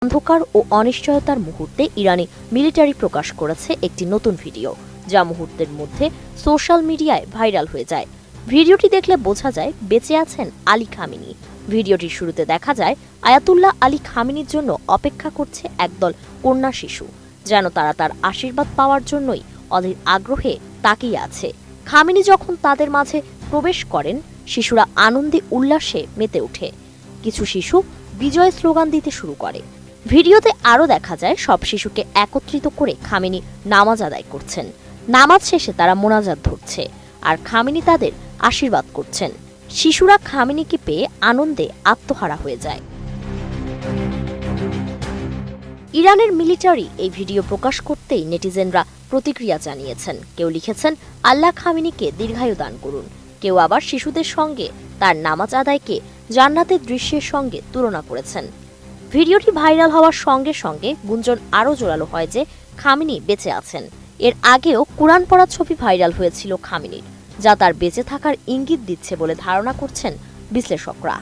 অন্ধকার ও অনিশ্চয়তার মুহূর্তে ইরানি মিলিটারি প্রকাশ করেছে একটি নতুন ভিডিও, যা মুহূর্তের মধ্যে সোশ্যাল মিডিয়ায় ভাইরাল হয়ে যায়। ভিডিওটি দেখলে বোঝা যায় বেঁচে আছেন আলী খামেনি। ভিডিওটির শুরুতে দেখা যায় আয়াতুল্লাহ আলী খামেনির জন্য অপেক্ষা করছে একদল কন্যা শিশু, যেন তারা তার আশীর্বাদ পাওয়ার জন্যই অধীর আগ্রহে তাকিয়ে আছে। খামেনি যখন তাদের মাঝে প্রবেশ করেন, শিশুরা আনন্দে উল্লাসে মেতে ওঠে। কিছু শিশু বিজয় স্লোগান দিতে শুরু করে। ভিডিওতে আরও দেখা যায় সব শিশুকে একত্রিত করে খামেনি নামাজ আদায় করছেন। নামাজ শেষে তারা মোনাজাত ধরছে আর খামেনি তাদের আশীর্বাদ করছেন। শিশুরা খামেনিকে পেয়ে আনন্দে আত্মহারা হয়ে যায়। ইরানের মিলিটারি এই ভিডিও প্রকাশ করতেই নেটিজেনরা প্রতিক্রিয়া জানিয়েছেন। কেউ লিখেছেন, আল্লাহ খামেনিকে দীর্ঘায়ু দান করুন। কেউ আবার শিশুদের সঙ্গে তার নামাজ আদায়কে জান্নাতের দৃশ্যের সঙ্গে তুলনা করেছেন। ভিডিওটি ভাইরাল হওয়ার সঙ্গে সঙ্গে গুঞ্জন আরও জোরালো হয় যে খামেনি বেঁচে আছেন। এর আগেও কুরআন পড়া ছবি ভাইরাল হয়েছিল খামেনির, যা তার বেঁচে থাকার ইঙ্গিত দিচ্ছে বলে ধারণা করছেন বিশ্লেষকরা।